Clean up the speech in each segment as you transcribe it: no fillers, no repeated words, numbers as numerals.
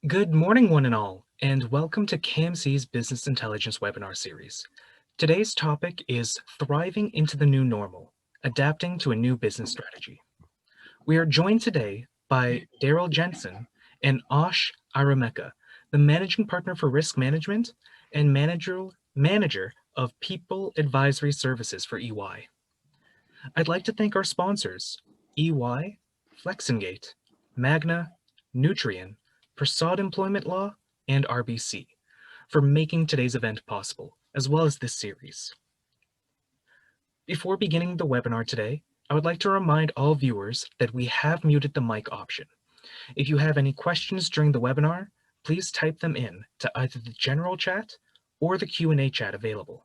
Good morning, one and all, and welcome to KMC's Business Intelligence webinar series. Today's topic is Thriving into the New Normal, Adapting to a New Business Strategy. We are joined today by Daryl Jensen and Ash Arameka, the Managing Partner for Risk Management and Manager of People Advisory Services for EY. I'd like to thank our sponsors, EY, Flexingate, Magna, Nutrien, Prasad Employment Law, and RBC, for making today's event possible, as well as this series. Before beginning the webinar today, I would like to remind all viewers that we have muted the mic option. If you have any questions during the webinar, please type them in to either the general chat or the Q&A chat available.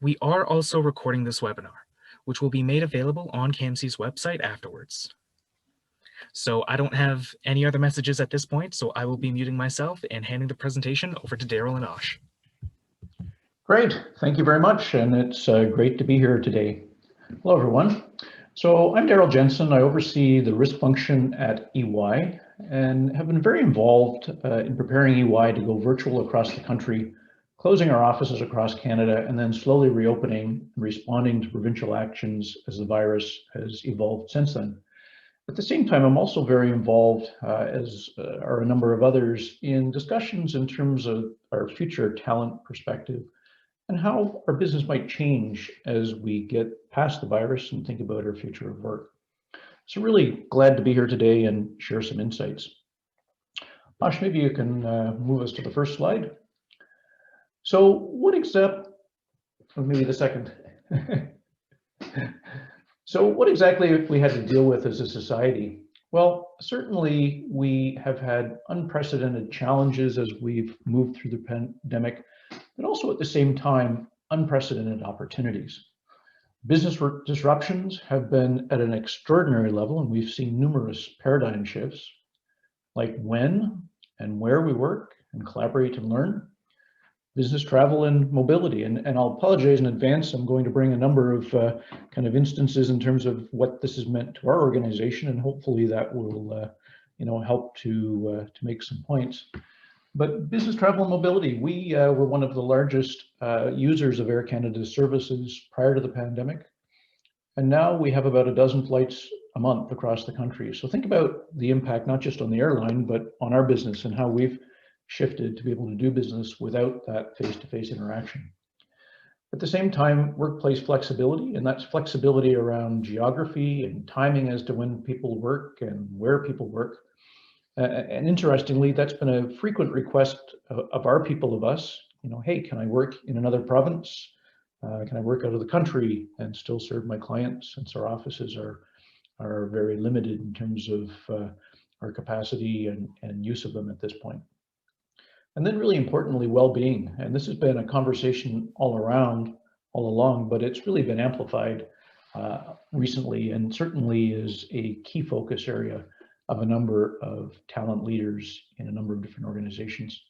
We are also recording this webinar, which will be made available on KMC's website afterwards. So I don't have any other messages at this point, so I will be muting myself and handing the presentation over to Daryl and Ash. Great, thank you very much, and it's great to be here today. Hello, everyone. So I'm Daryl Jensen. I oversee the risk function at EY and have been very involved in preparing EY to go virtual across the country, closing our offices across Canada, and then slowly reopening and responding to provincial actions as the virus has evolved since then. At the same time, I'm also very involved, as are a number of others, in discussions in terms of our future talent perspective and how our business might change as we get past the virus and think about our future of work. So really glad to be here today and share some insights. Ash, maybe you can move us to the first slide. So what exactly, maybe the second. So what exactly have we had to deal with as a society? Well, certainly we have had unprecedented challenges as we've moved through the pandemic, but also at the same time, unprecedented opportunities. Business disruptions have been at an extraordinary level, and we've seen numerous paradigm shifts, like when and where we work and collaborate and learn, business travel and mobility. And I'll apologize in advance. I'm going to bring a number of kind of instances in terms of what this has meant to our organization, and hopefully that will help to make some points. But business travel and mobility, we were one of the largest users of Air Canada's services prior to the pandemic. And now we have about a dozen flights a month across the country. So think about the impact, not just on the airline, but on our business and how we've shifted to be able to do business without that face-to-face interaction. At the same time, workplace flexibility, and that's flexibility around geography and timing as to when people work and where people work. And interestingly, that's been a frequent request of our people, of us, hey, can I work in another province? Can I work out of the country and still serve my clients, since our offices are very limited in terms of our capacity and use of them at this point. And then really importantly, well-being. And this has been a conversation all along, but it's really been amplified recently, and certainly is a key focus area of a number of talent leaders in a number of different organizations.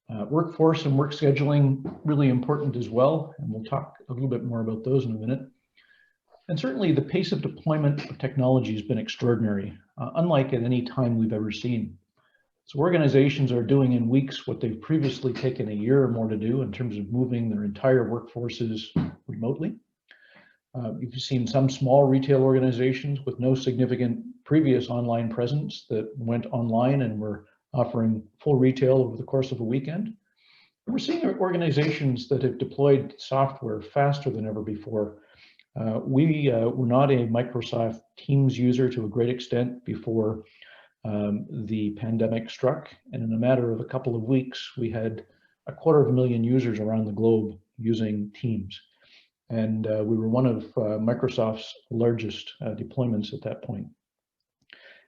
Workforce and work scheduling, really important as well, and we'll talk a little bit more about those in a minute. And certainly the pace of deployment of technology has been extraordinary, unlike at any time we've ever seen. So organizations are doing in weeks what they've previously taken a year or more to do in terms of moving their entire workforces remotely. You've seen some small retail organizations with no significant previous online presence that went online and were offering full retail over the course of a weekend. And we're seeing organizations that have deployed software faster than ever before. We were not a Microsoft Teams user to a great extent before the pandemic struck, and in a matter of a couple of weeks, we had 250,000 users around the globe using Teams. And we were one of Microsoft's largest deployments at that point.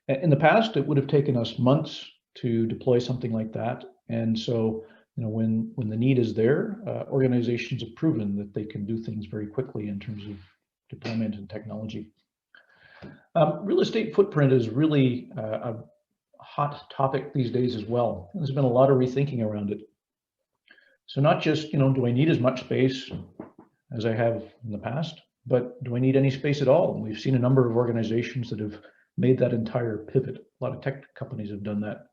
In the past, it would have taken us months to deploy something like that. And so, when the need is there, organizations have proven that they can do things very quickly in terms of deployment and technology. Real estate footprint is really a hot topic these days as well. There's been a lot of rethinking around it. So not just, do I need as much space as I have in the past, but do I need any space at all? And we've seen a number of organizations that have made that entire pivot. A lot of tech companies have done that.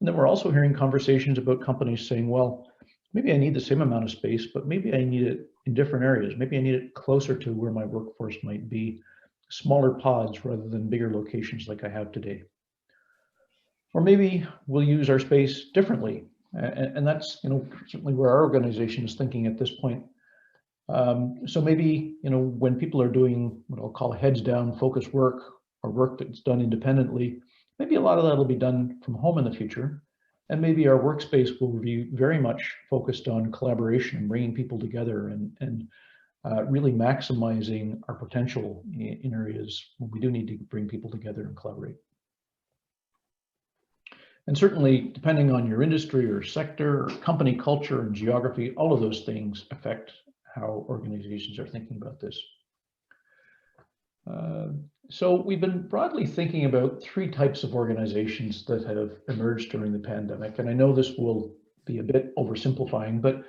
And then we're also hearing conversations about companies saying, well, maybe I need the same amount of space, but maybe I need it in different areas. Maybe I need it closer to where my workforce might be, smaller pods rather than bigger locations like I have today. Or maybe we'll use our space differently. And that's, certainly where our organization is thinking at this point. So maybe, when people are doing what I'll call heads down focus work or work that's done independently, maybe a lot of that will be done from home in the future. And maybe our workspace will be very much focused on collaboration and bringing people together and really maximizing our potential in areas where we do need to bring people together and collaborate. And certainly, depending on your industry or sector or company culture and geography, all of those things affect how organizations are thinking about this. So we've been broadly thinking about three types of organizations that have emerged during the pandemic. And I know this will be a bit oversimplifying, but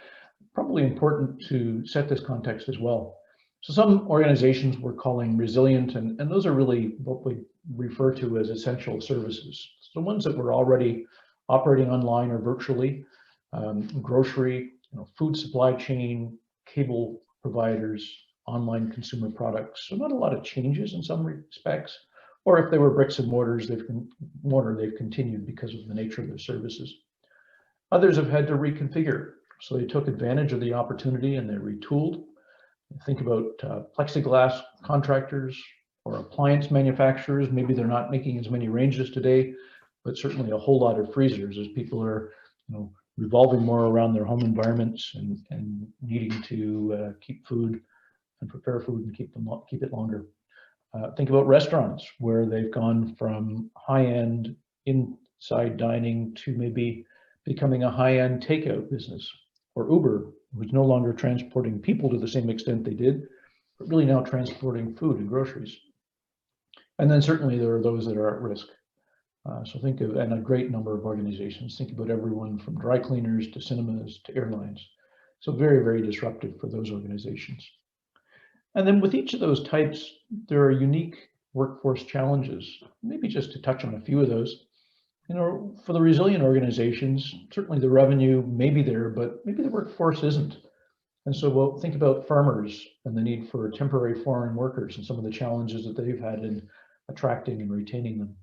probably important to set this context as well. So some organizations we're calling resilient, and those are really what we refer to as essential services. So ones that were already operating online or virtually, grocery, food supply chain, cable providers, online consumer products. So not a lot of changes in some respects, or if they were bricks and mortars, they've continued because of the nature of their services. Others have had to reconfigure. So they took advantage of the opportunity and they retooled. Think about plexiglass contractors or appliance manufacturers. Maybe they're not making as many ranges today, but certainly a whole lot of freezers as people are, revolving more around their home environments and needing to keep food and prepare food and keep it longer. Think about restaurants where they've gone from high-end inside dining to maybe becoming a high-end takeout business, or Uber, who's no longer transporting people to the same extent they did, but really now transporting food and groceries. And then certainly there are those that are at risk. So think of, and a great number of organizations, think about everyone from dry cleaners to cinemas to airlines. So very, very disruptive for those organizations. And then with each of those types, there are unique workforce challenges. Maybe just to touch on a few of those. For the resilient organizations, certainly the revenue may be there, but maybe the workforce isn't. And so we'll think about farmers and the need for temporary foreign workers and some of the challenges that they've had in attracting and retaining them.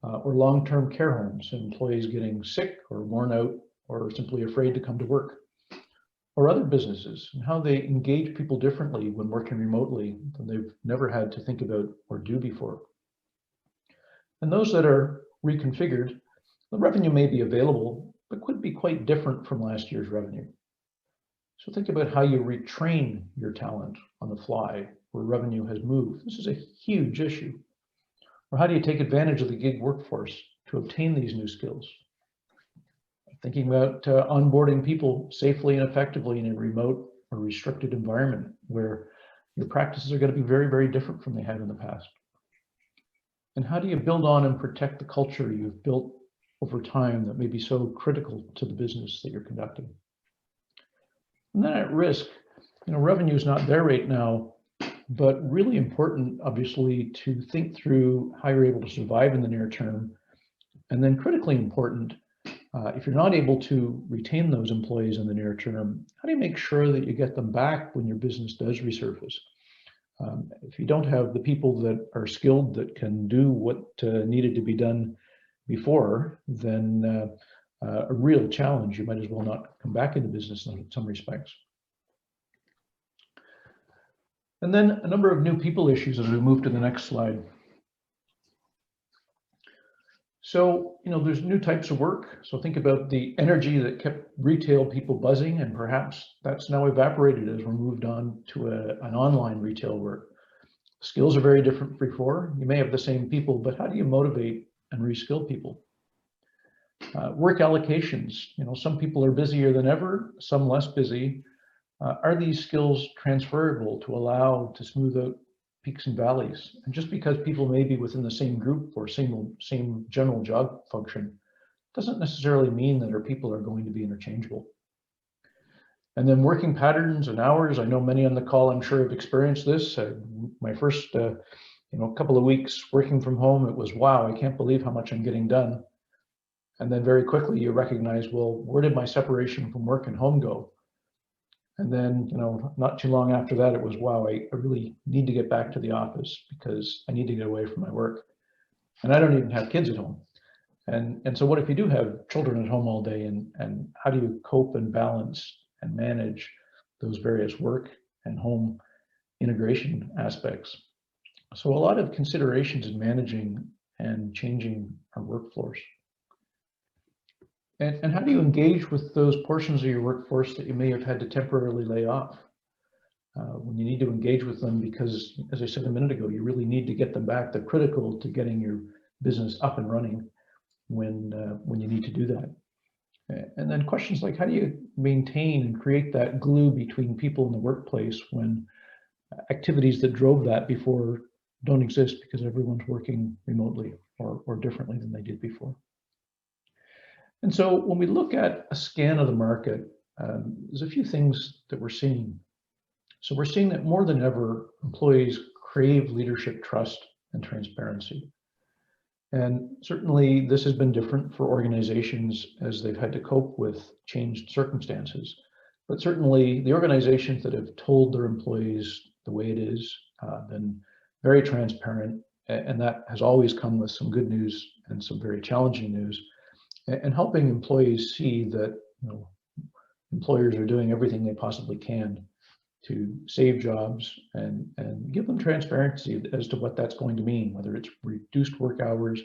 Or long-term care homes, employees getting sick or worn out or simply afraid to come to work. Or other businesses and how they engage people differently when working remotely than they've never had to think about or do before. And those that are reconfigured, the revenue may be available, but could be quite different from last year's revenue. So think about how you retrain your talent on the fly where revenue has moved. This is a huge issue. Or how do you take advantage of the gig workforce to obtain these new skills? Thinking about onboarding people safely and effectively in a remote or restricted environment where your practices are going to be very, very different from they had in the past. And how do you build on and protect the culture you've built over time that may be so critical to the business that you're conducting? And then at risk, revenue is not there right now, but really important, obviously, to think through how you're able to survive in the near term. And then critically important, if you're not able to retain those employees in the near term, how do you make sure that you get them back when your business does resurface? If you don't have the people that are skilled that can do what needed to be done before, then a real challenge. You might as well not come back into business in some respects. And then a number of new people issues as we move to the next slide. So, there's new types of work. So think about the energy that kept retail people buzzing, and perhaps that's now evaporated as we're moved on to an online retail work. Skills are very different before. You may have the same people, but how do you motivate and reskill people? Work allocations. Some people are busier than ever, some less busy. Are these skills transferable to allow to smooth out peaks and valleys? And just because people may be within the same group or same general job function doesn't necessarily mean that our people are going to be interchangeable. And then working patterns and hours. I know many on the call, I'm sure, have experienced this. My first couple of weeks working from home, it was, wow, I can't believe how much I'm getting done. And then very quickly you recognize, well, where did my separation from work and home go? And then, not too long after that, it was, wow, I really need to get back to the office because I need to get away from my work. And I don't even have kids at home. And so what if you do have children at home all day, and how do you cope and balance and manage those various work and home integration aspects? So a lot of considerations in managing and changing our workforce. And how do you engage with those portions of your workforce that you may have had to temporarily lay off? When you need to engage with them, because as I said a minute ago, you really need to get them back. They're critical to getting your business up and running when you need to do that. And then questions like, how do you maintain and create that glue between people in the workplace when activities that drove that before don't exist because everyone's working remotely or differently than they did before? And so when we look at a scan of the market, there's a few things that we're seeing. So we're seeing that more than ever, employees crave leadership, trust, and transparency. And certainly this has been different for organizations as they've had to cope with changed circumstances. But certainly the organizations that have told their employees the way it is, been very transparent, and that has always come with some good news and some very challenging news, and helping employees see that employers are doing everything they possibly can to save jobs and give them transparency as to what that's going to mean, whether it's reduced work hours,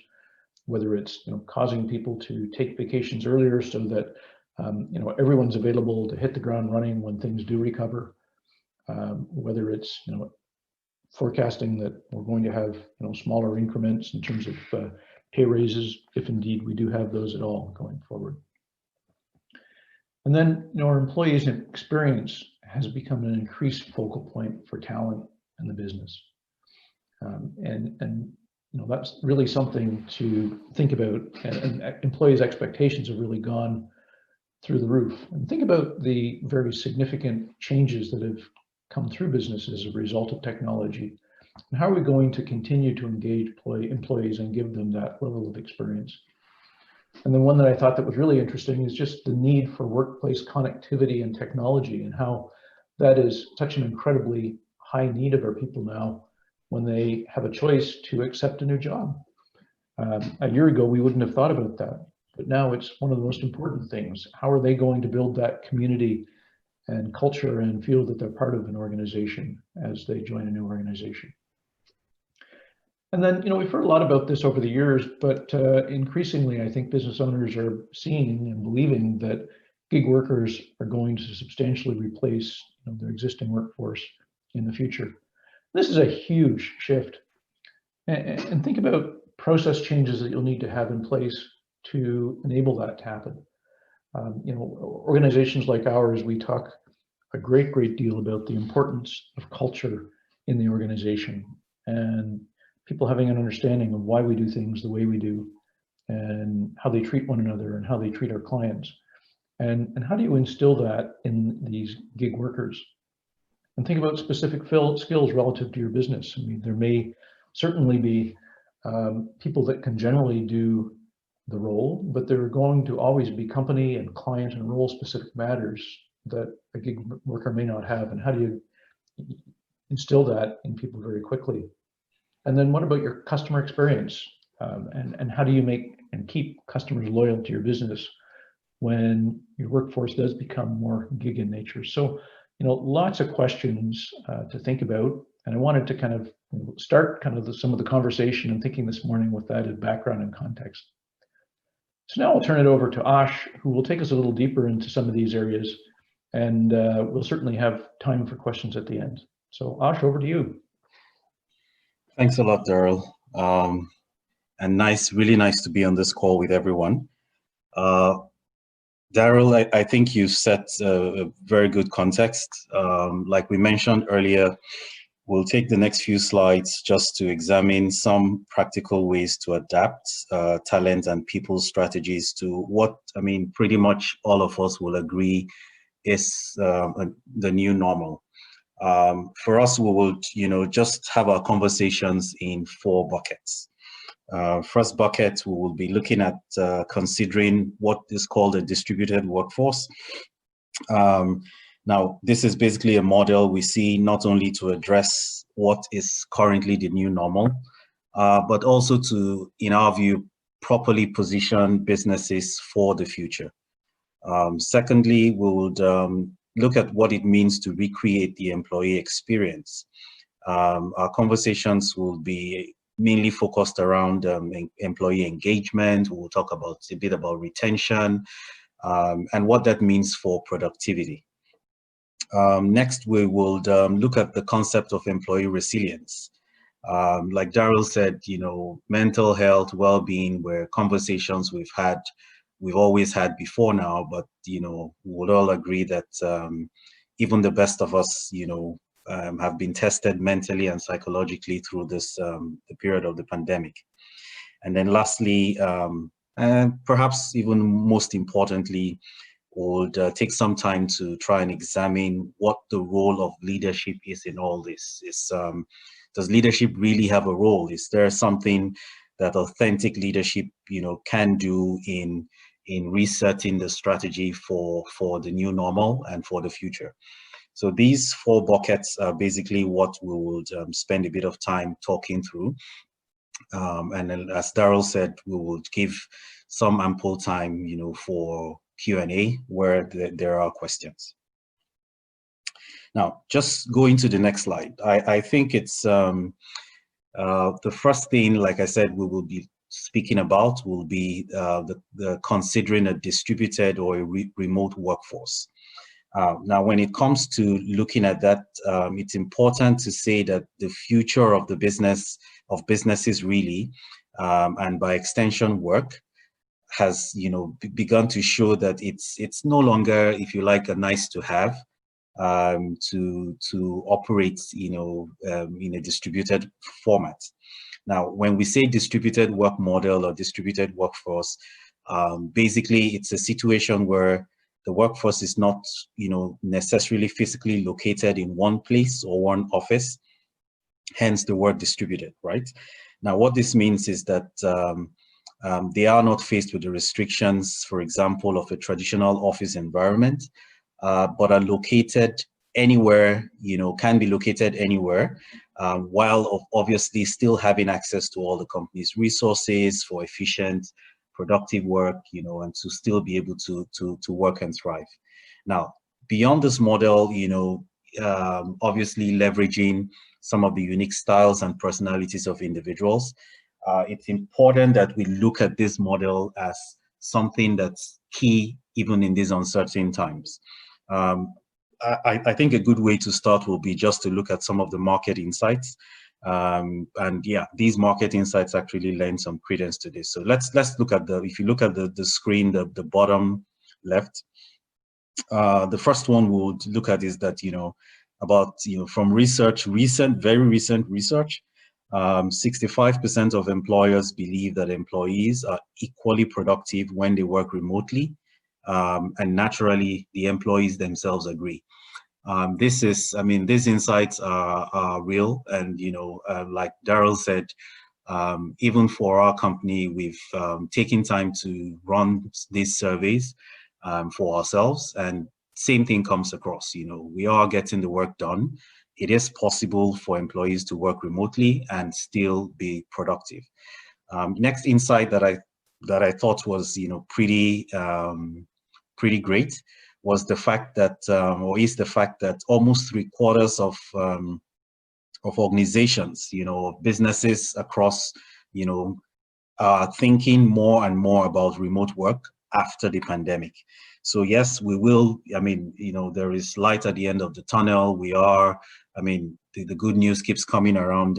whether it's causing people to take vacations earlier so that everyone's available to hit the ground running when things do recover, whether it's forecasting that we're going to have smaller increments in terms of pay raises, if indeed we do have those at all going forward. And then our employees' experience has become an increased focal point for talent in the business. And that's really something to think about, and employees' expectations have really gone through the roof. And think about the very significant changes that have come through businesses as a result of technology. And how are we going to continue to engage employees and give them that level of experience? And then one that I thought that was really interesting is just the need for workplace connectivity and technology, and how that is such an incredibly high need of our people now when they have a choice to accept a new job. A year ago, we wouldn't have thought about that, but now it's one of the most important things. How are they going to build that community and culture and feel that they're part of an organization as they join a new organization? And then, we've heard a lot about this over the years, but increasingly, I think business owners are seeing and believing that gig workers are going to substantially replace their existing workforce in the future. This is a huge shift. And think about process changes that you'll need to have in place to enable that to happen. Organizations like ours, we talk a great deal about the importance of culture in the organization, and people having an understanding of why we do things the way we do, and how they treat one another and how they treat our clients. And how do you instill that in these gig workers? And think about specific skills relative to your business. I mean, there may certainly be people that can generally do the role, but there are going to always be company and client and role specific matters that a gig worker may not have. And how do you instill that in people very quickly? And then what about your customer experience? And how do you make and keep customers loyal to your business when your workforce does become more gig in nature? So, lots of questions to think about. And I wanted to kind of start some of the conversation and thinking this morning with that as background and context. So now I'll turn it over to Ash, who will take us a little deeper into some of these areas, and we'll certainly have time for questions at the end. So Ash, over to you. Thanks a lot, Daryl. And really nice to be on this call with everyone. Daryl, I think you set a very good context. Like we mentioned earlier, we'll take the next few slides just to examine some practical ways to adapt talent and people strategies to what, pretty much all of us will agree is the new normal. For us, we will, just have our conversations in 4 buckets. First bucket, we will be looking at considering what is called a distributed workforce. Now, this is basically a model we see not only to address what is currently the new normal, but also to, in our view, properly position businesses for the future. Secondly, we would look at what it means to recreate the employee experience. Our conversations will be mainly focused around employee engagement. We'll talk about a bit about retention and what that means for productivity. Next, we will look at the concept of employee resilience. Like Daryl said, mental health, well-being were conversations we've always had before now, but, we would all agree that even the best of us, have been tested mentally and psychologically through this, the period of the pandemic. And then lastly, and perhaps even most importantly, would take some time to try and examine what the role of leadership is in all this. Does leadership really have a role? Is there something that authentic leadership, can do in resetting the strategy for the new normal and for the future? So these 4 buckets are basically what we will spend a bit of time talking through. And then, as Daryl said, we will give some ample time, for Q&A where there are questions. Now, just going to the next slide. I think it's the first thing, like I said, we will be speaking about will be the considering a distributed or a remote workforce. Now, when it comes to looking at that, it's important to say that the future of the businesses really, and by extension work, has begun to show that it's no longer, if you like, a nice to have to operate in a distributed format. Now, when we say distributed work model or distributed workforce, basically it's a situation where the workforce is not necessarily physically located in one place or one office, hence the word distributed, right? Now, what this means is that they are not faced with the restrictions, for example, of a traditional office environment, but are located anywhere, can be located anywhere, while obviously still having access to all the company's resources for efficient, productive work, and to still be able to work and thrive. Now, beyond this model, obviously leveraging some of the unique styles and personalities of individuals, it's important that we look at this model as something that's key even in these uncertain times. I think a good way to start will be just to look at some of the market insights. And yeah, these market insights actually lend some credence to this. So let's look at if you look at the screen, the bottom left, the first one we'll look at is that, from research, very recent research, 65% of employers believe that employees are equally productive when they work remotely. And naturally, the employees themselves agree. These insights are real. And, like Daryl said, even for our company, we've taken time to run these surveys for ourselves. And same thing comes across, we are getting the work done. It is possible for employees to work remotely and still be productive. Next insight that I thought was, pretty great was the fact that, or is the fact that almost 3/4 of organizations, businesses across, are thinking more and more about remote work after the pandemic. So yes, we will, there is light at the end of the tunnel. The good news keeps coming around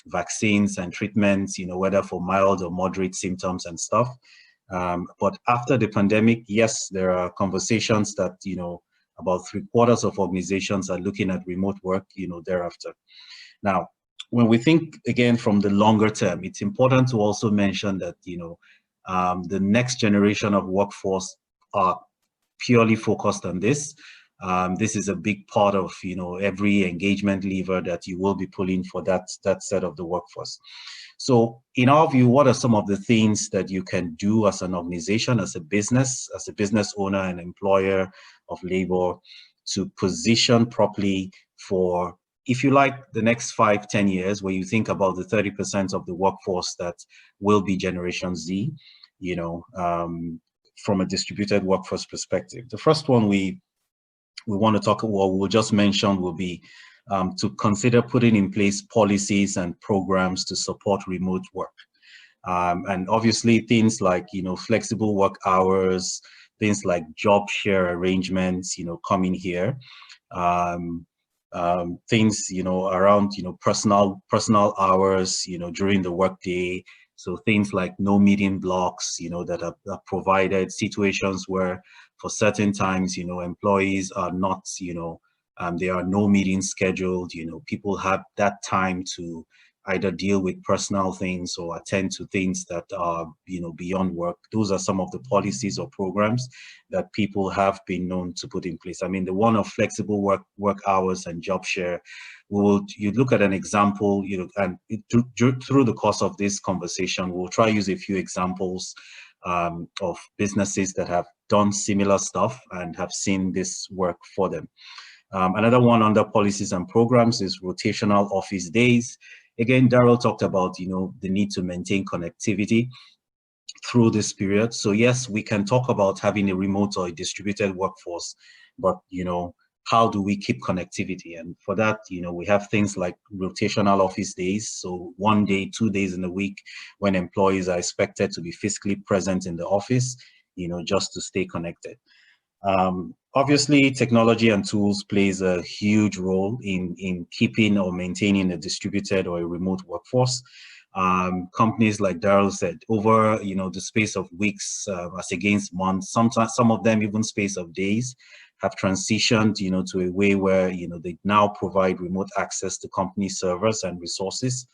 vaccines and treatments, whether for mild or moderate symptoms and stuff. But after the pandemic, yes, there are conversations that, about 3/4 of organizations are looking at remote work, thereafter. Now, when we think again from the longer term, it's important to also mention that, the next generation of workforce are purely focused on this. This is a big part of, every engagement lever that you will be pulling for that set of the workforce. So in our view, what are some of the things that you can do as an organization, as a business owner and employer of labor, to position properly for, if you like, the next 5-10 years, where you think about the 30% of the workforce that will be Generation Z, from a distributed workforce perspective. The first one we want to talk about, we'll just mention, will be to consider putting in place policies and programs to support remote work. And obviously things like, flexible work hours, things like job share arrangements, coming here. Things, around, personal hours, during the workday. So things like no meeting blocks, that are provided, situations where for certain times, employees are not, there are no meetings scheduled, people have that time to either deal with personal things or attend to things that are, beyond work. Those are some of the policies or programs that people have been known to put in place. I mean, the one of flexible work hours and job share, you look at an example, and through the course of this conversation, we'll try to use a few examples of businesses that have done similar stuff and have seen this work for them. Another one under policies and programs is rotational office days. Again, Daryl talked about, the need to maintain connectivity through this period. So yes, we can talk about having a remote or a distributed workforce, but, how do we keep connectivity? And for that, we have things like rotational office days. So 1 day, 2 days in a week when employees are expected to be physically present in the office, just to stay connected. Obviously, technology and tools plays a huge role in keeping or maintaining a distributed or a remote workforce. Companies, like Daryl said, over the space of weeks, as against months, sometimes some of them even space of days, have transitioned to a way where they now provide remote access to company servers and resources.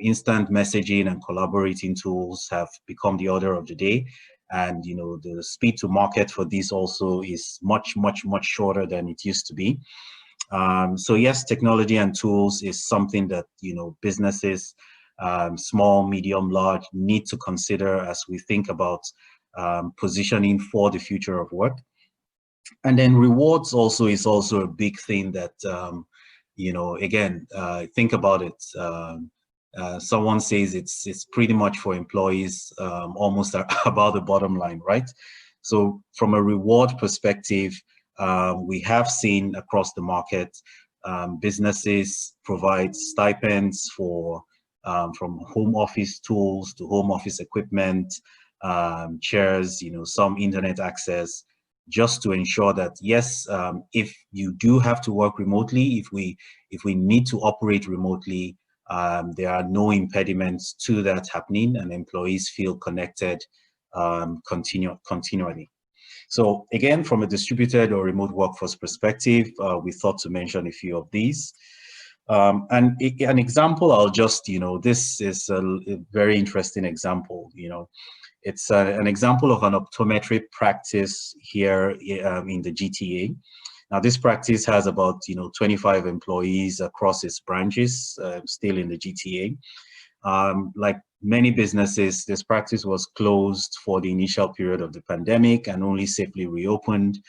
Instant messaging and collaborating tools have become the order of the day. And the speed to market for this also is much shorter than it used to be. So yes, technology and tools is something that businesses, small, medium, large, need to consider as we think about positioning for the future of work. And then rewards also is also a big thing that again, think about it. Someone says it's pretty much for employees, almost about the bottom line, right? So from a reward perspective, we have seen across the market, businesses provide stipends for from home office tools to home office equipment, chairs, some internet access, just to ensure that yes, if you do have to work remotely, if we need to operate remotely, there are no impediments to that happening, and employees feel connected continually. So again, from a distributed or remote workforce perspective, we thought to mention a few of these. And an example, I'll just, this is a very interesting example. It's an example of an optometric practice here in the GTA. Now, this practice has about 25 employees across its branches, still in the GTA. Like many businesses, this practice was closed for the initial period of the pandemic and only safely reopened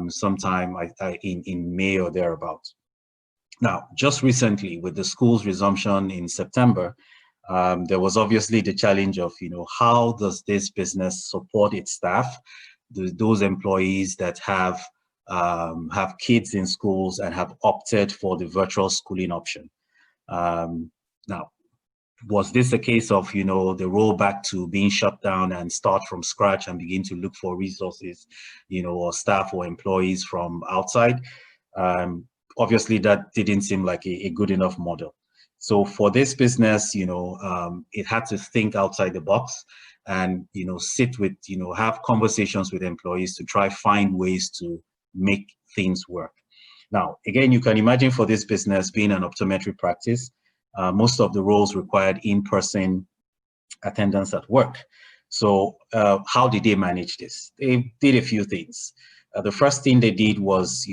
sometime in May or thereabouts. Now, just recently, with the school's resumption in September, there was obviously the challenge of, how does this business support its staff, those employees that have kids in schools and have opted for the virtual schooling option. Now, was this a case of, the rollback to being shut down and start from scratch and begin to look for resources, or staff or employees from outside? Obviously, that didn't seem like a good enough model. So for this business, it had to think outside the box and, sit with, have conversations with employees to try find ways to make things work. Now, again, you can imagine for this business being an optometry practice, most of the roles required in-person attendance at work. So how did they manage this? They did a few things. The first thing they did was,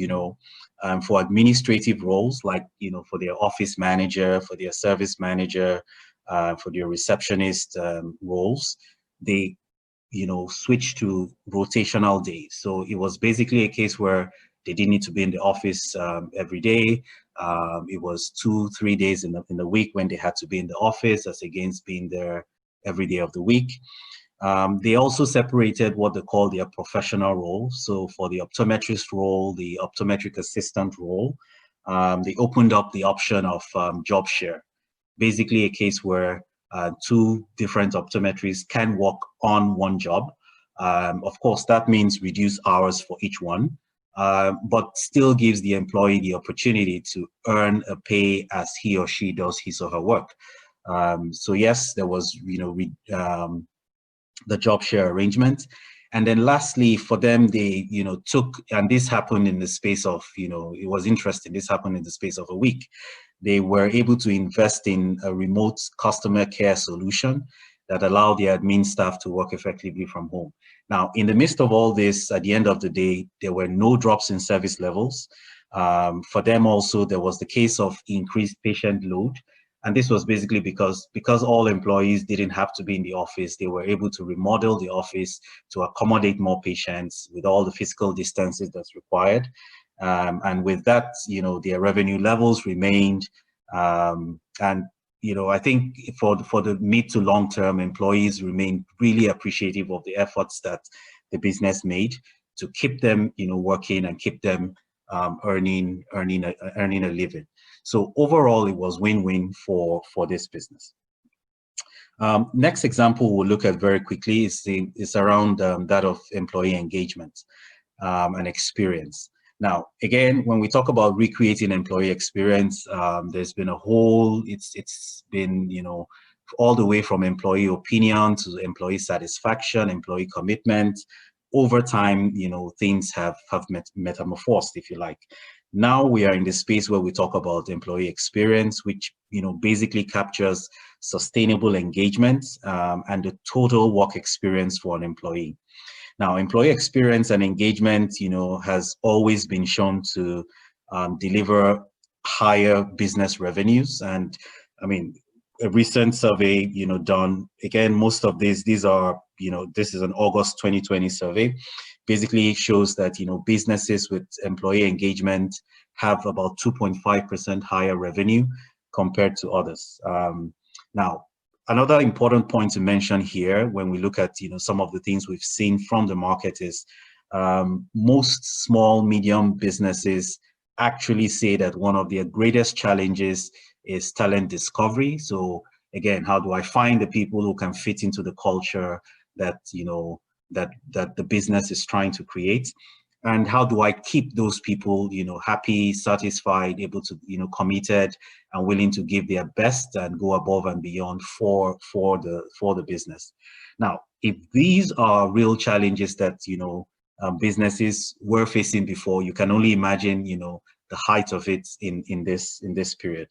for administrative roles, like, for their office manager, for their service manager, for their receptionist roles, they, switched to rotational days. So it was basically a case where they didn't need to be in the office every day. It was 2-3 days in the week when they had to be in the office, as against being there every day of the week. They also separated what they call their professional role. So for the optometrist role, the optometric assistant role, they opened up the option of job share. Basically a case where two different optometrists can work on one job. Of course, that means reduce hours for each one, but still gives the employee the opportunity to earn a pay as he or she does his or her work. So yes, there was, the job share arrangement. And then lastly, for them, they, took, and this happened in the space of, it was interesting, this happened in the space of a week. They were able to invest in a remote customer care solution that allowed the admin staff to work effectively from home. Now, in the midst of all this, at the end of the day, there were no drops in service levels. For them also, there was the case of increased patient load. And this was basically because all employees didn't have to be in the office. They were able to remodel the office to accommodate more patients with all the physical distances that's required. And with that, their revenue levels remained. And, I think for the mid to long term, employees remain really appreciative of the efforts that the business made to keep them, working and keep them earning a living. So overall, it was win-win for this business. Next example we'll look at very quickly is around that of employee engagement and experience. Now, again, when we talk about recreating employee experience, there's been it's been, all the way from employee opinion to employee satisfaction, employee commitment. Over time, things have metamorphosed, if you like. Now we are in the space where we talk about employee experience, which, basically captures sustainable engagement and the total work experience for an employee. Now, employee experience and engagement, has always been shown to deliver higher business revenues. And I mean, a recent survey, done, again, most of these are, this is an August 2020 survey, basically shows that, businesses with employee engagement have about 2.5% higher revenue compared to others. Now, another important point to mention here when we look at, some of the things we've seen from the market is most small, medium businesses actually say that one of their greatest challenges is talent discovery. So again, how do I find the people who can fit into the culture that, that the business is trying to create? And how do I keep those people, happy, satisfied, able to, committed and willing to give their best and go above and beyond for the business? Now, if these are real challenges that, businesses were facing before, you can only imagine, the height of it in this period.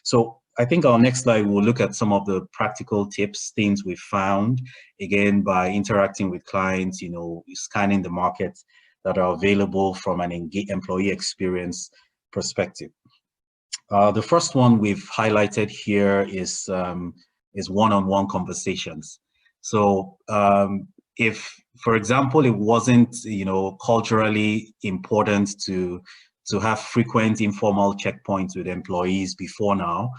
So I think our next slide will look at some of the practical tips, things we found, again, by interacting with clients, scanning the market that are available from an employee experience perspective. The first one we've highlighted here is one-on-one conversations. So if, for example, it wasn't, culturally important to have frequent informal checkpoints with employees before now,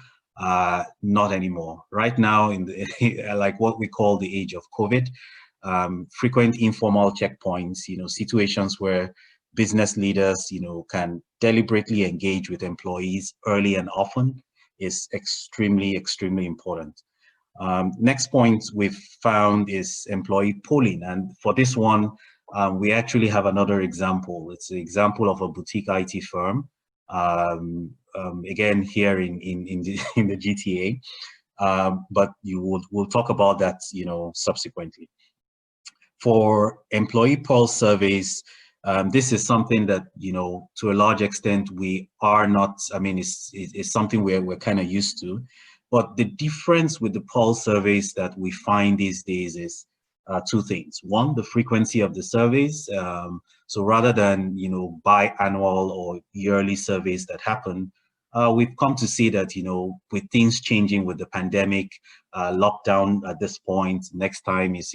not anymore. Right now, in the, like what we call the age of COVID, frequent informal checkpoints, situations where business leaders, can deliberately engage with employees early and often is extremely, extremely important. Next point we've found is employee polling. And for this one, we actually have another example. It's an example of a boutique IT firm, again, here in the GTA, but we'll talk about that, subsequently. For employee pulse surveys, this is something that, to a large extent, we are not, it's something we're kind of used to. But the difference with the pulse surveys that we find these days is two things. One, the frequency of the surveys. So rather than, biannual or yearly surveys that happen, we've come to see that, with things changing with the pandemic, lockdown at this point, next time is,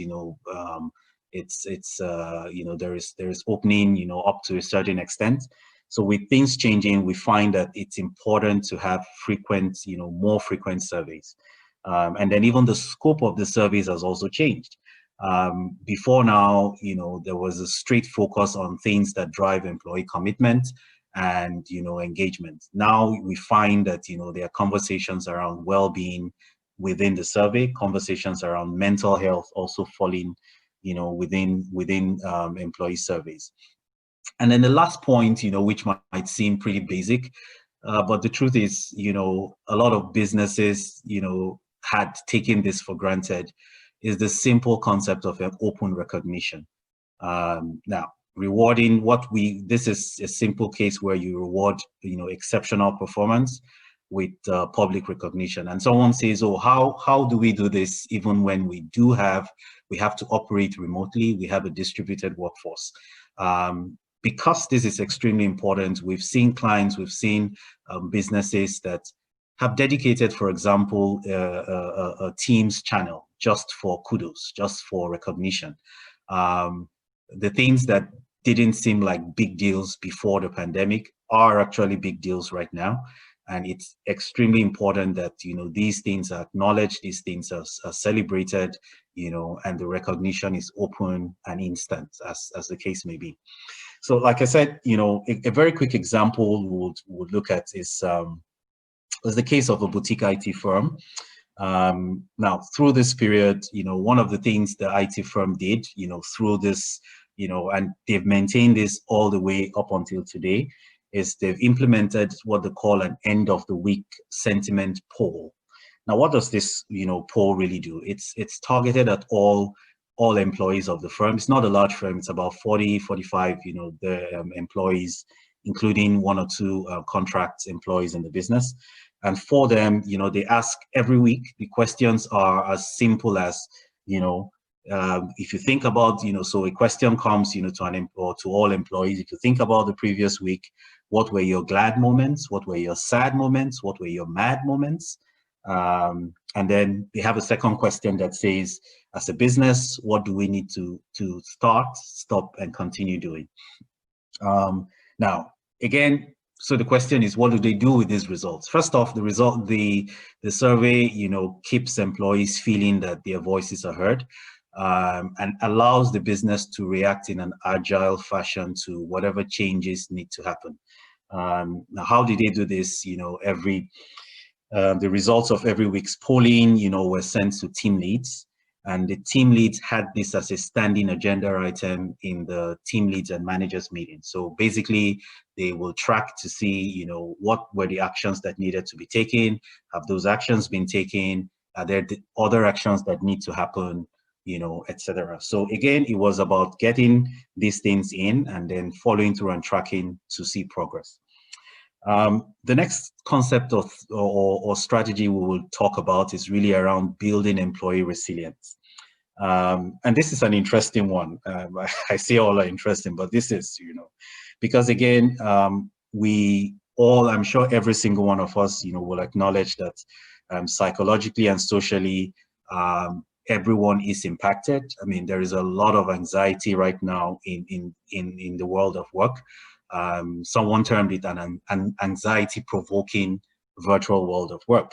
there is opening, up to a certain extent. So with things changing, we find that it's important to have frequent, more frequent surveys. And then even the scope of the surveys has also changed. Before now, there was a straight focus on things that drive employee commitment and, engagement. Now we find that, there are conversations around well-being within the survey, conversations around mental health also falling, within employee surveys. And then the last point, which might seem pretty basic, but the truth is, a lot of businesses, had taken this for granted, is the simple concept of an open recognition. Now, rewarding this is a simple case where you reward, exceptional performance with public recognition. And someone says, oh, how do we do this even when we have to operate remotely, we have a distributed workforce? Because this is extremely important, we've seen clients, we've seen businesses that have dedicated, for example, a Teams channel just for kudos, just for recognition. The things that didn't seem like big deals before the pandemic are actually big deals right now. And it's extremely important that, these things are acknowledged, these things are celebrated, and the recognition is open and instant, as the case may be. So like I said, a very quick example we'll look at is the case of a boutique IT firm. Now, through this period, one of the things the IT firm did, through this, and they've maintained this all the way up until today, is they've implemented what they call an end of the week sentiment poll. Now, what does this, poll really do? It's targeted at all employees of the firm. It's not a large firm. It's about 40, 45, employees, including one or two contract employees in the business. And for them, they ask every week. The questions are as simple as, if you think about, so a question comes, to all employees. If you think about the previous week, what were your glad moments? What were your sad moments? What were your mad moments? And then they have a second question that says, as a business, what do we need to start, stop, and continue doing? Now, again, so the question is, what do they do with these results? First off, the survey, keeps employees feeling that their voices are heard, and allows the business to react in an agile fashion to whatever changes need to happen. Now, how did they do this? The results of every week's polling, were sent to team leads. And the team leads had this as a standing agenda item in the team leads and managers meeting. So basically, they will track to see, what were the actions that needed to be taken? Have those actions been taken? Are there other actions that need to happen, etc. So again, it was about getting these things in and then following through and tracking to see progress. The next concept of or strategy we will talk about is really around building employee resilience. And this is an interesting one. I say all are interesting, but this is, because again, we all, I'm sure every single one of us, will acknowledge that psychologically and socially, everyone is impacted. I mean, there is a lot of anxiety right now in the world of work. Someone termed it an anxiety-provoking virtual world of work.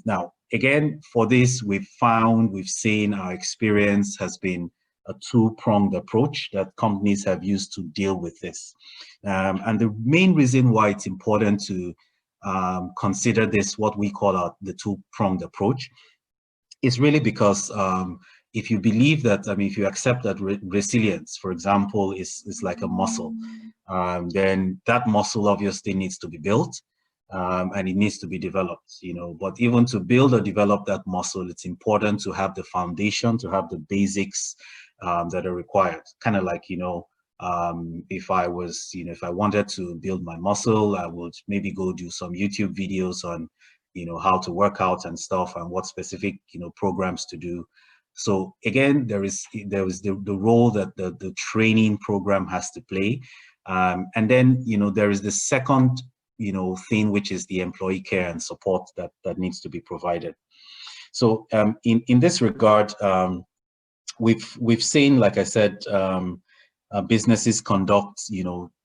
Now, again, for this, we've seen our experience has been a two-pronged approach that companies have used to deal with this. And the main reason why it's important to consider this, what we call the two-pronged approach, is really because if you believe that, if you accept that resilience, for example, is like a muscle, then that muscle obviously needs to be built. And it needs to be developed, but even to build or develop that muscle, it's important to have the foundation, to have the basics that are required. Kind of like, if I wanted to build my muscle, I would maybe go do some YouTube videos on, how to work out and stuff and what specific, programs to do. So again, there is the role that the training program has to play. And then, there is the second, thing, which is the employee care and support that needs to be provided. So in this regard, we've seen, like I said, businesses conduct,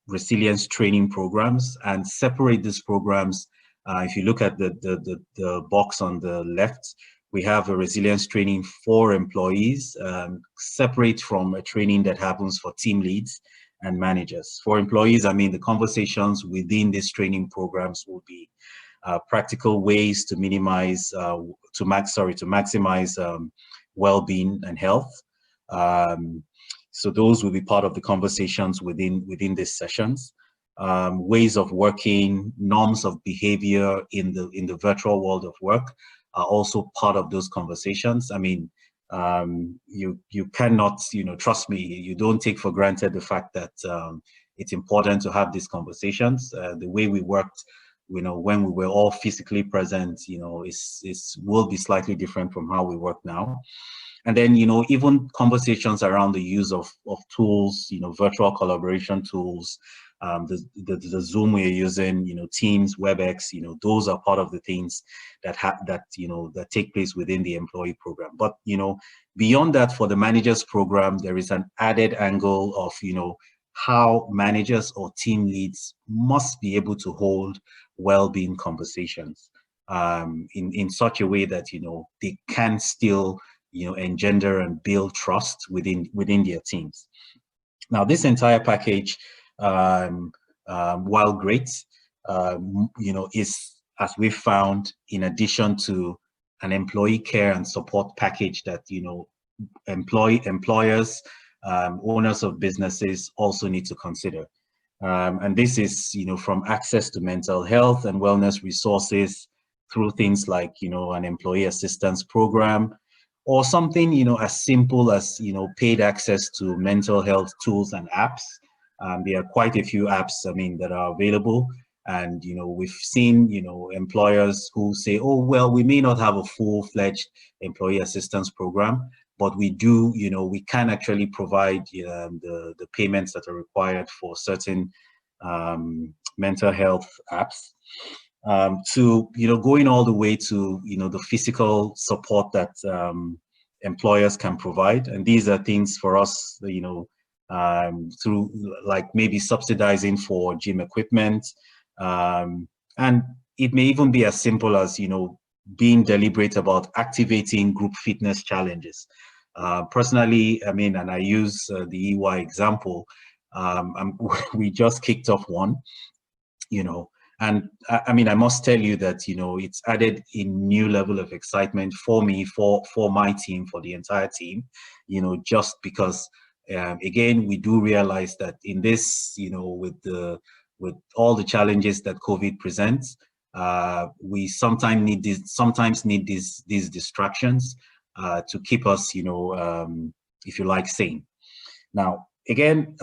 resilience training programs and separate these programs. If you look at the box on the left, we have a resilience training for employees, separate from a training that happens for team leads and managers. For employees, I mean, the conversations within these training programs will be practical ways to maximize well-being and health. So those will be part of the conversations within these sessions. Ways of working, norms of behavior in the virtual world of work are also part of those conversations. I mean, you cannot, trust me, you don't take for granted the fact that it's important to have these conversations. The way we worked, when we were all physically present, will be slightly different from how we work now. And then, even conversations around the use of tools, virtual collaboration tools, the Zoom we're using, Teams, WebEx, those are part of the things that take place within the employee program. But, beyond that, for the managers program, there is an added angle of, how managers or team leads must be able to hold well-being conversations in such a way that, they can still engender and build trust within their teams. Now, this entire package, while great, is, as we found, in addition to an employee care and support package that employers, owners of businesses also need to consider. And this is, from access to mental health and wellness resources through things like, an employee assistance program, or something, as simple as, paid access to mental health tools and apps. There are quite a few apps, that are available. And, we've seen, employers who say, oh, well, we may not have a full-fledged employee assistance program, but we do, we can actually provide the payments that are required for certain mental health apps. To going all the way to the physical support that employers can provide, and these are things for us through like maybe subsidizing for gym equipment, and it may even be as simple as being deliberate about activating group fitness challenges. Personally, and I use the EY example. We just kicked off one, and I must tell you that, it's added a new level of excitement for me, for my team, for the entire team, just because, again, we do realize that in this, with all the challenges that COVID presents, we sometimes need these distractions to keep us, if you like, sane. Now, again,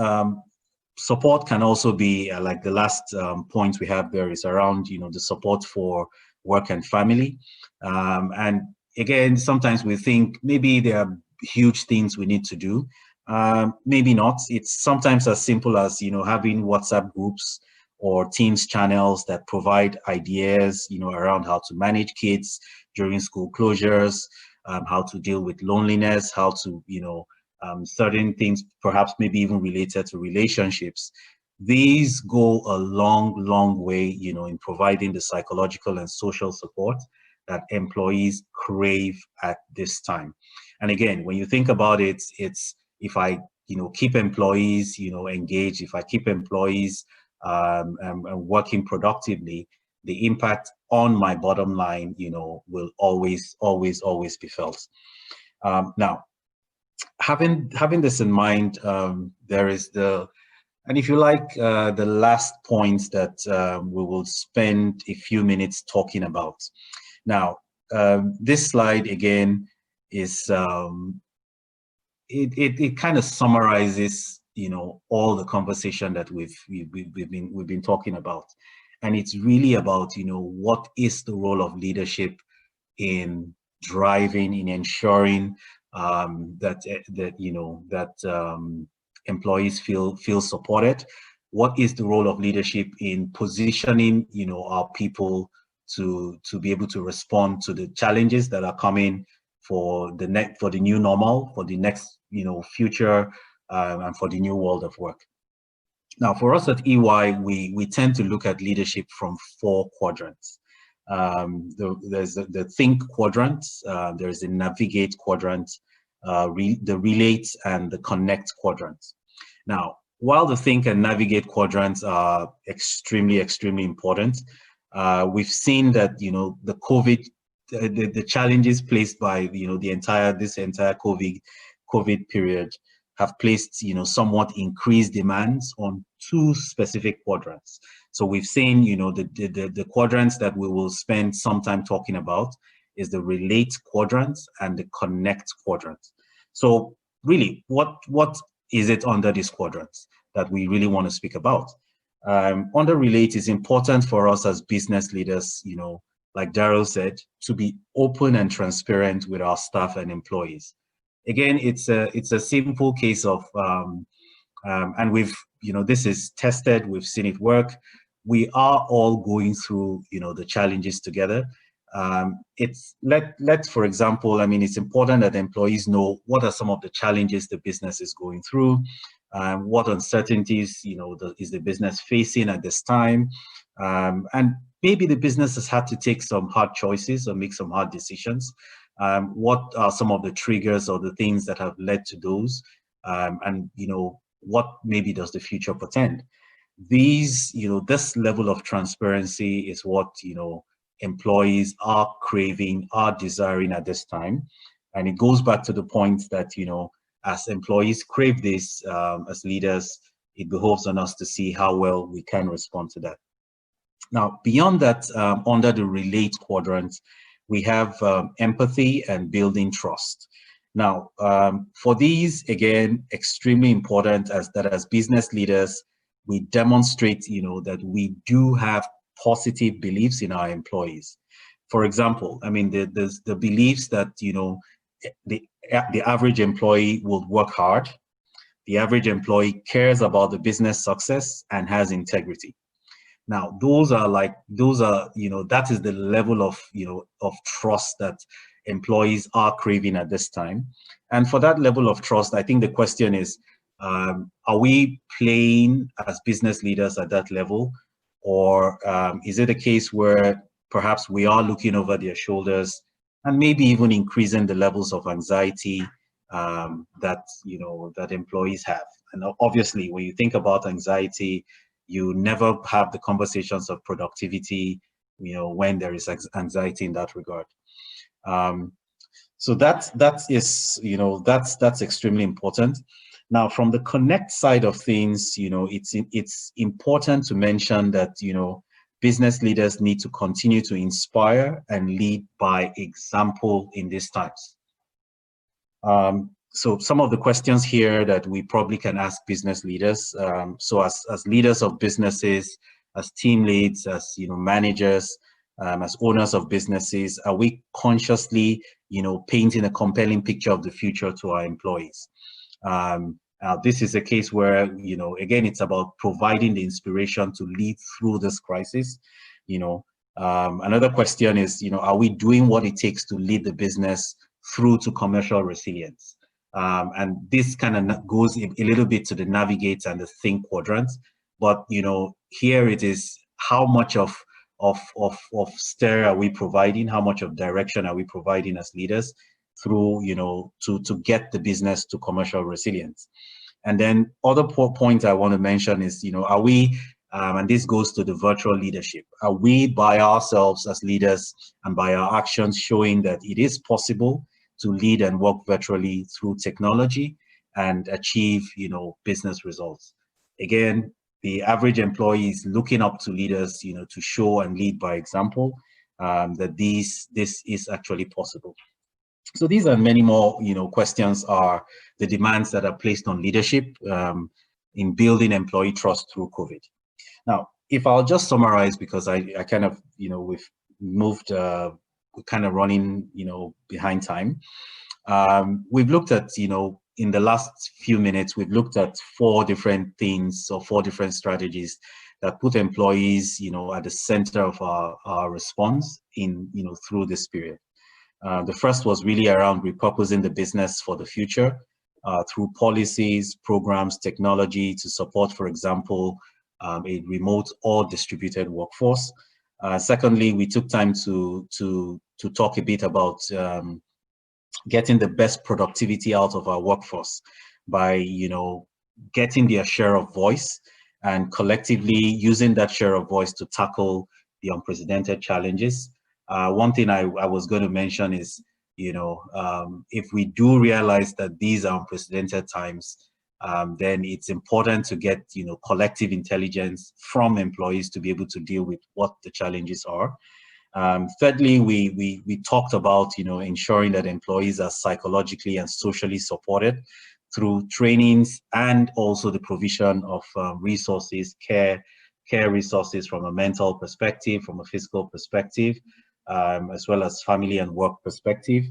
support can also be like the last point we have there is around, the support for work and family. And again, sometimes we think maybe there are huge things we need to do. Maybe not. It's sometimes as simple as, having WhatsApp groups or Teams channels that provide ideas, around how to manage kids during school closures, how to deal with loneliness, how to, certain things, perhaps maybe even related to relationships. These go a long, long way, in providing the psychological and social support that employees crave at this time. And again, when you think about it, it's if I, keep employees, engaged, if I keep employees and working productively, the impact on my bottom line, will always be felt. Now, having this in mind, there is and if you like, the last point that we will spend a few minutes talking about. Now, this slide again is it kind of summarizes, all the conversation that we've been talking about, and it's really about, what is the role of leadership in driving, in ensuring employees feel supported. What is the role of leadership in positioning, our people to be able to respond to the challenges that are coming for the new normal, for the next, future, and for the new world of work. Now, for us at EY, we tend to look at leadership from 4 quadrants. There's the think quadrant, there's the navigate quadrant, the relate and the connect quadrant. Now, while the think and navigate quadrants are extremely, extremely important, we've seen that, the COVID, the challenges placed by, this entire COVID period have placed, somewhat increased demands on 2 specific quadrants. So we've seen, the quadrants that we will spend some time talking about is the relate quadrant and the connect quadrant. So really, what is it under these quadrants that we really want to speak about? Under relate is important for us as business leaders, like Daryl said, to be open and transparent with our staff and employees. Again, it's a simple case of, and we've, this is tested, we've seen it work. We are all going through, the challenges together. Let's, for example, it's important that employees know what are some of the challenges the business is going through, what uncertainties, is the business facing at this time, and maybe the business has had to take some hard choices or make some hard decisions. What are some of the triggers or the things that have led to those, and what maybe does the future portend? These, this level of transparency is what employees are craving, are desiring at this time, and it goes back to the point that as employees crave this, as leaders, it behoves on us to see how well we can respond to that. Now, beyond that, under the relate quadrant, we have empathy and building trust. Now, for these, again, extremely important as business leaders, we demonstrate, that we do have positive beliefs in our employees. For example, there's the beliefs that, the average employee will work hard, the average employee cares about the business success and has integrity. Now, that is the level of, of trust that employees are craving at this time. And for that level of trust, I think the question is, are we playing as business leaders at that level? Or is it a case where perhaps we are looking over their shoulders and maybe even increasing the levels of anxiety that employees have? And obviously, when you think about anxiety, you never have the conversations of productivity, when there is anxiety in that regard. So that is, that's extremely important. Now, from the connect side of things, it's important to mention that, business leaders need to continue to inspire and lead by example in these times. So some of the questions here that we probably can ask business leaders. So as leaders of businesses, as team leads, as managers, as owners of businesses, are we consciously, painting a compelling picture of the future to our employees? This is a case where, again, it's about providing the inspiration to lead through this crisis. Another question is, are we doing what it takes to lead the business through to commercial resilience? And this kind of goes a little bit to the navigate and the think quadrants. But, here it is, how much of steer are we providing? How much of direction are we providing as leaders through, to get the business to commercial resilience? And then other point I want to mention is, are we, and this goes to the virtual leadership, are we by ourselves as leaders and by our actions showing that it is possible to lead and work virtually through technology and achieve, business results? Again, the average employee is looking up to leaders, to show and lead by example, that this is actually possible. So these and many more, questions are the demands that are placed on leadership in building employee trust through COVID. Now, if I'll just summarize, because I kind of, we've moved, kind of running, behind time. We've looked at, in the last few minutes, we've looked at 4 different things or 4 different strategies that put employees, at the center of our response in, through this period. The first was really around repurposing the business for the future through policies, programs, technology to support, for example, a remote or distributed workforce. Secondly, we took time to talk a bit about getting the best productivity out of our workforce by, getting their share of voice and collectively using that share of voice to tackle the unprecedented challenges. One thing I was going to mention is, if we do realize that these are unprecedented times, then it's important to get, collective intelligence from employees to be able to deal with what the challenges are. Thirdly, we talked about, ensuring that employees are psychologically and socially supported through trainings and also the provision of resources, care resources from a mental perspective, from a physical perspective, as well as family and work perspective.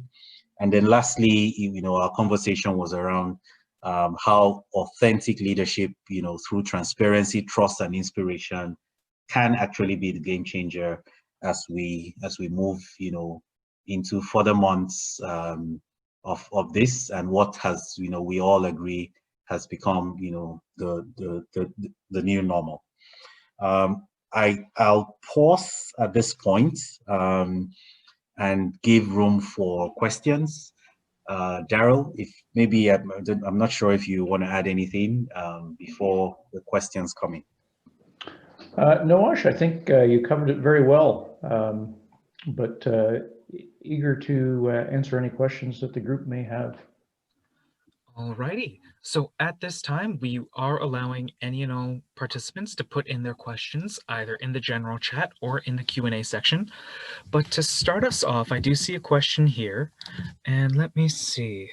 And then lastly, our conversation was around how authentic leadership, through transparency, trust, and inspiration can actually be the game changer as we move, into further months of this, and what has, we all agree has become, the new normal. I'll pause at this point and give room for questions. Daryl, if maybe I'm not sure if you want to add anything before the questions come in. No, Ash, I think you covered it very well, but eager to answer any questions that the group may have. Alrighty, so at this time, we are allowing any and all participants to put in their questions either in the general chat or in the Q&A section. But to start us off, I do see a question here, and let me see.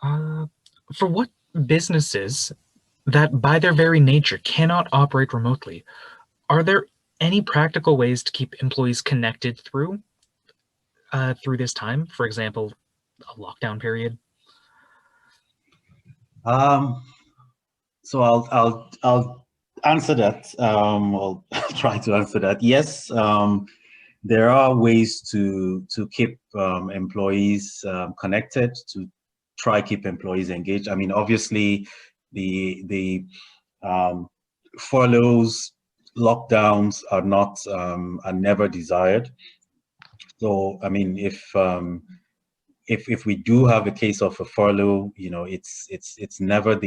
For what businesses that by their very nature cannot operate remotely, are there any practical ways to keep employees connected through this time? For example, a lockdown period? So I'll answer that. I'll try to answer that. Yes, there are ways to keep employees connected, to try keep employees engaged. I mean, obviously, the furloughs, lockdowns are not are never desired. So I mean, if we do have a case of a furlough, it's never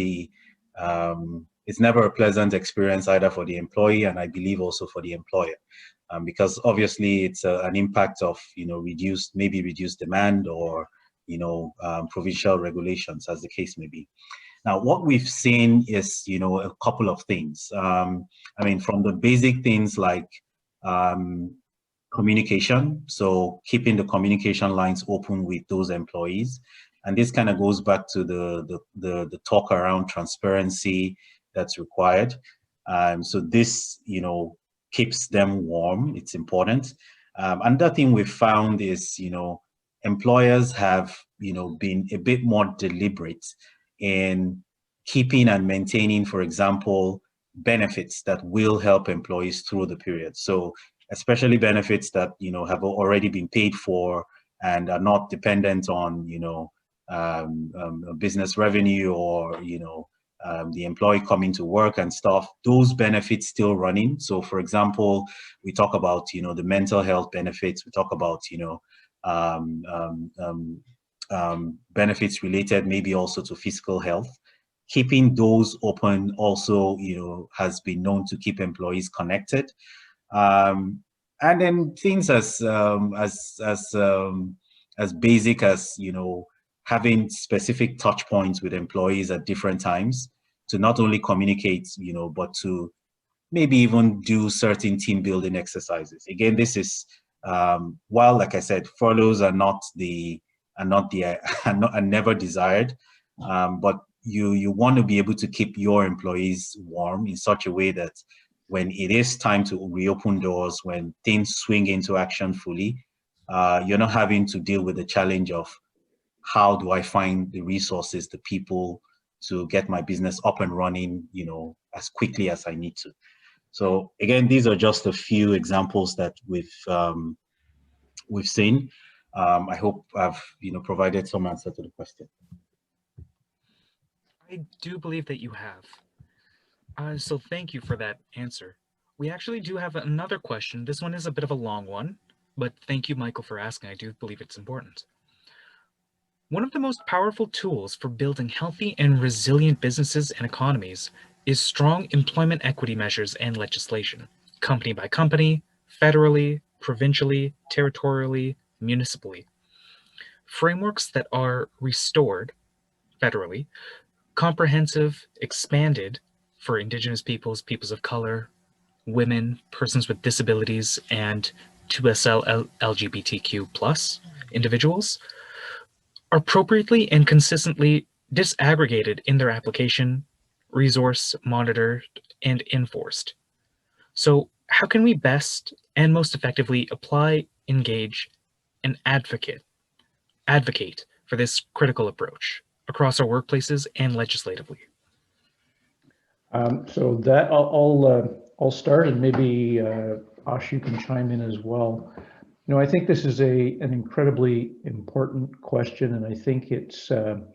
it's never a pleasant experience either for the employee, and I believe also for the employer, because obviously it's an impact of maybe reduced demand or provincial regulations, as the case may be. Now, what we've seen is a couple of things. I mean, from the basic things like communication, so keeping the communication lines open with those employees, and this kind of goes back to the talk around transparency that's required. So this keeps them warm. It's important. Another thing we've found is employers have been a bit more deliberate in keeping and maintaining, for example, benefits that will help employees through the period. So especially benefits that have already been paid for and are not dependent on business revenue or the employee coming to work and stuff. Those benefits still running. So for example, we talk about the mental health benefits. We talk about benefits related maybe also to physical health. Keeping those open also has been known to keep employees connected. And then things as basic as having specific touch points with employees at different times to not only communicate, but to maybe even do certain team building exercises. Again, this is while, like I said, furloughs are never desired, but you want to be able to keep your employees warm in such a way that when it is time to reopen doors, when things swing into action fully, you're not having to deal with the challenge of how do I find the resources, the people to get my business up and running, as quickly as I need to. So again, these are just a few examples that we've seen. I hope I've provided some answer to the question. I do believe that you have. So thank you for that answer. We actually do have another question. This one is a bit of a long one, but thank you, Michael, for asking. I do believe it's important. One of the most powerful tools for building healthy and resilient businesses and economies is strong employment equity measures and legislation, company by company, federally, provincially, territorially, municipally. Frameworks that are restored federally, comprehensive, expanded for Indigenous peoples, peoples of color, women, persons with disabilities, and 2SL LGBTQ plus individuals are appropriately and consistently disaggregated in their application, resource, monitored, and enforced. So how can we best and most effectively apply, engage, and advocate for this critical approach across our workplaces and legislatively? So that I'll start, and maybe Ash, you can chime in as well. I think this is an incredibly important question, and I think it's certainly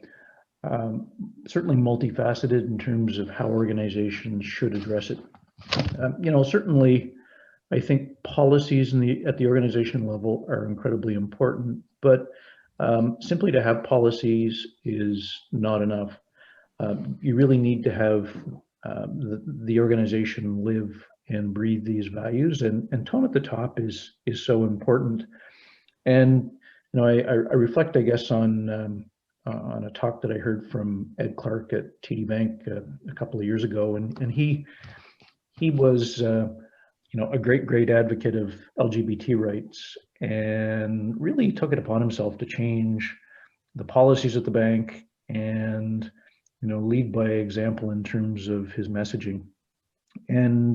multifaceted in terms of how organizations should address it. Certainly, I think policies at the organization level are incredibly important, but simply to have policies is not enough. You really need to have the organization live and breathe these values, and tone at the top is so important. And I reflect, I guess, on a talk that I heard from Ed Clark at TD Bank a couple of years ago, and he was a great advocate of LGBT rights, and really took it upon himself to change the policies at the bank and lead by example in terms of his messaging. And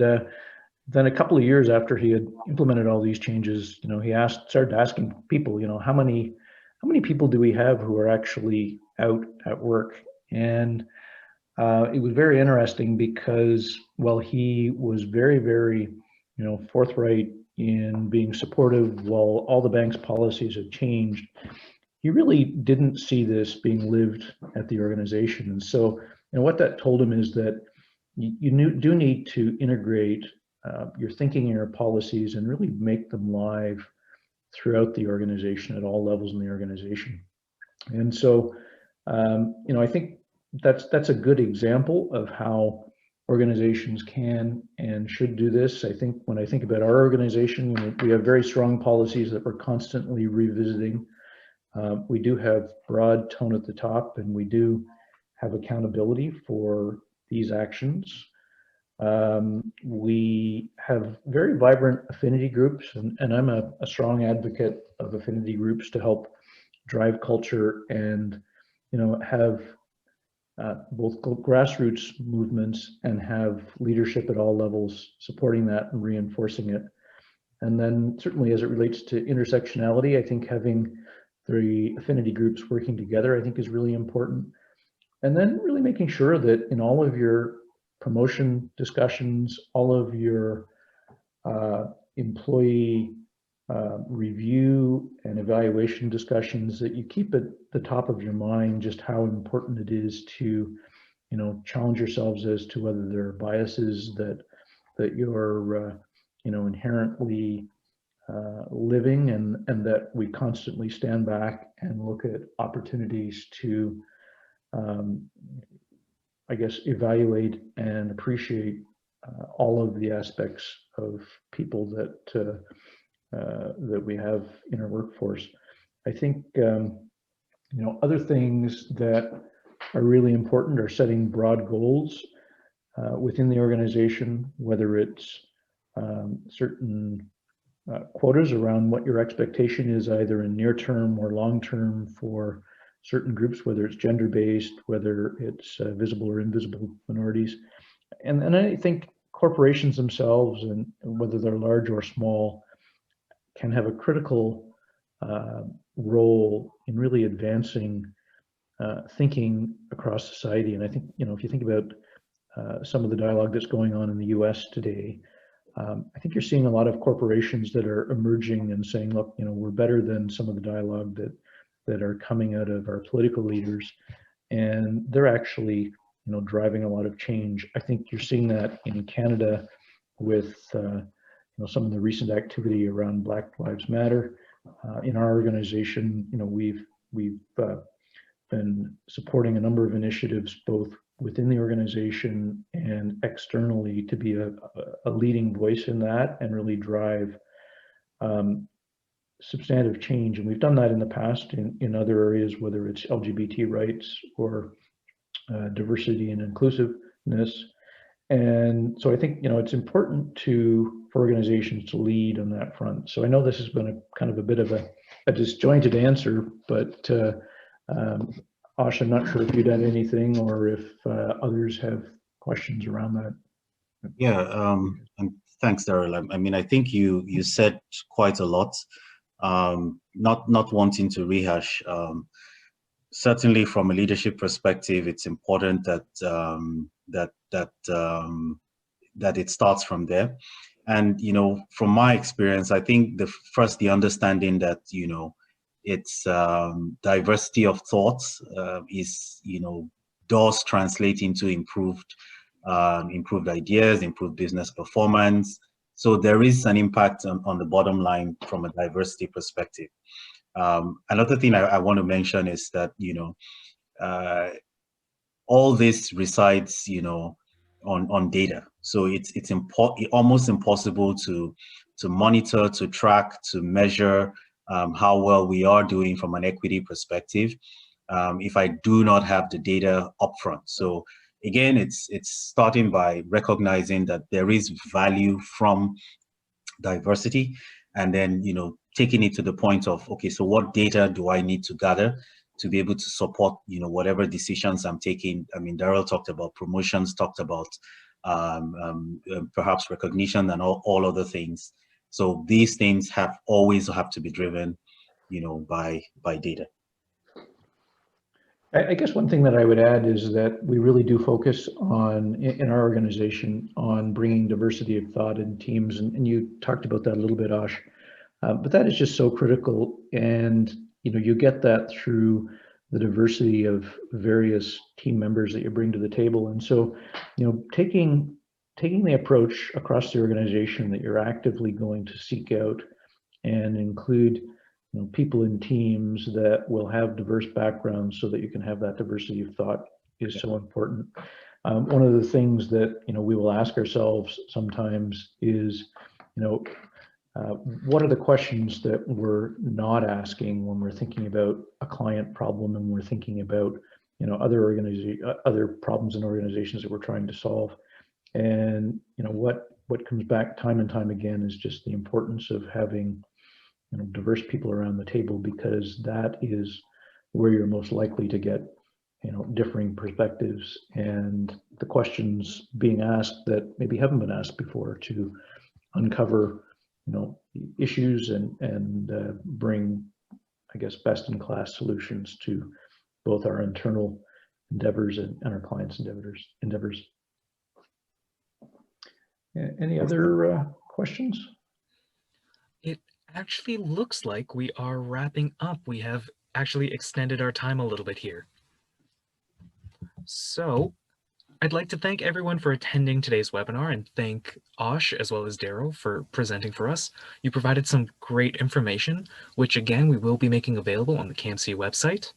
then a couple of years after he had implemented all these changes, he started asking people, how many people do we have who are actually out at work? And it was very interesting because while he was very forthright in being supportive, while all the bank's policies have changed, he really didn't see this being lived at the organization. And so, what that told him is that you do need to integrate your thinking and your policies and really make them live throughout the organization at all levels in the organization. And so, I think that's a good example of how organizations can and should do this. I think when I think about our organization, we have very strong policies that we're constantly revisiting. We do have broad tone at the top, and we do have accountability for these actions. We have very vibrant affinity groups, and I'm a strong advocate of affinity groups to help drive culture and have both grassroots movements and have leadership at all levels supporting that and reinforcing it. And then certainly as it relates to intersectionality, I think having the affinity groups working together, I think, is really important. And then really making sure that in all of your promotion discussions, all of your employee review and evaluation discussions, that you keep at the top of your mind just how important it is to challenge yourselves as to whether there are biases that you're inherently living, and that we constantly stand back and look at opportunities to I guess evaluate and appreciate all of the aspects of people that we have in our workforce. I think other things that are really important are setting broad goals within the organization, whether it's certain quotas around what your expectation is, either in near term or long term, for certain groups, whether it's gender-based, whether it's visible or invisible minorities. And I think corporations themselves, and whether they're large or small, can have a critical role in really advancing thinking across society. And I think, if you think about some of the dialogue that's going on in the US today, I think you're seeing a lot of corporations that are emerging and saying, look, we're better than some of the dialogue that are coming out of our political leaders. And they're actually, driving a lot of change. I think you're seeing that in Canada with, some of the recent activity around Black Lives Matter. In our organization, we've been supporting a number of initiatives, both within the organization and externally, to be a leading voice in that and really drive substantive change. And we've done that in the past in other areas, whether it's LGBT rights or diversity and inclusiveness. And so I think, it's important for organizations to lead on that front. So I know this has been a kind of a bit of a disjointed answer, but Ash, I'm not sure if you'd add anything or if others have questions around that. Yeah, and thanks, Daryl. I mean, I think you said quite a lot. Not wanting to rehash. Certainly, from a leadership perspective, it's important that that it starts from there. And from my experience, I think the understanding that it's diversity of thoughts is does translate into improved ideas, improved business performance. So there is an impact on the bottom line from a diversity perspective. Another thing I want to mention is that all this resides on data. So it's almost impossible to monitor, to track, to measure how well we are doing from an equity perspective if I do not have the data upfront. So again, it's starting by recognizing that there is value from diversity, and then taking it to the point of, okay, so what data do I need to gather to be able to support whatever decisions I'm taking. I mean, Daryl talked about promotions, talked about perhaps recognition and all other things. So these things always have to be driven by data. I guess one thing that I would add is that we really do focus in our organization on bringing diversity of thought in teams, and you talked about that a little bit, Ash, but that is just so critical. And you get that through the diversity of various team members that you bring to the table. And so taking the approach across the organization that you're actively going to seek out and include people in teams that will have diverse backgrounds so that you can have that diversity of thought is so important. One of the things that we will ask ourselves sometimes is what are the questions that we're not asking when we're thinking about a client problem and we're thinking about other problems in organizations that we're trying to solve. And what comes back time and time again is just the importance of having diverse people around the table, because that is where you're most likely to get differing perspectives and the questions being asked that maybe haven't been asked before, to uncover issues and bring, I guess, best in class solutions to both our internal endeavors and our clients' endeavors. Any other questions? It actually looks like we are wrapping up. We have actually extended our time a little bit here. So I'd like to thank everyone for attending today's webinar and thank Ash as well as Daryl for presenting for us. You provided some great information, which again, we will be making available on the KMC website.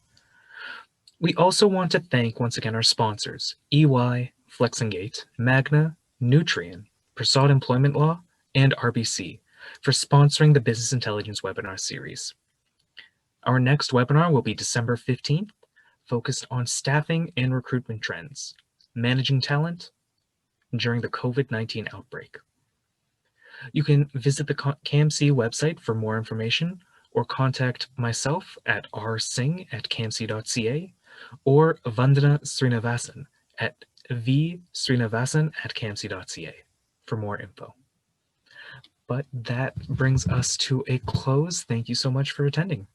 We also want to thank once again our sponsors, EY, Flexingate, Magna, Nutrien, Prasad Employment Law, and RBC for sponsoring the Business Intelligence webinar series. Our next webinar will be December 15th, focused on staffing and recruitment trends, managing talent during the COVID-19 outbreak. You can visit the KMC website for more information or contact myself at rsingh@kmc.ca or Vandana Srinivasan at vsrinivasan@kmc.ca for more info. But that brings us to a close. Thank you so much for attending.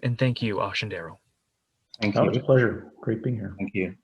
And thank you, Ash and Daryl. Thank Oh, it's a you. pleasure. Great being here. Thank you.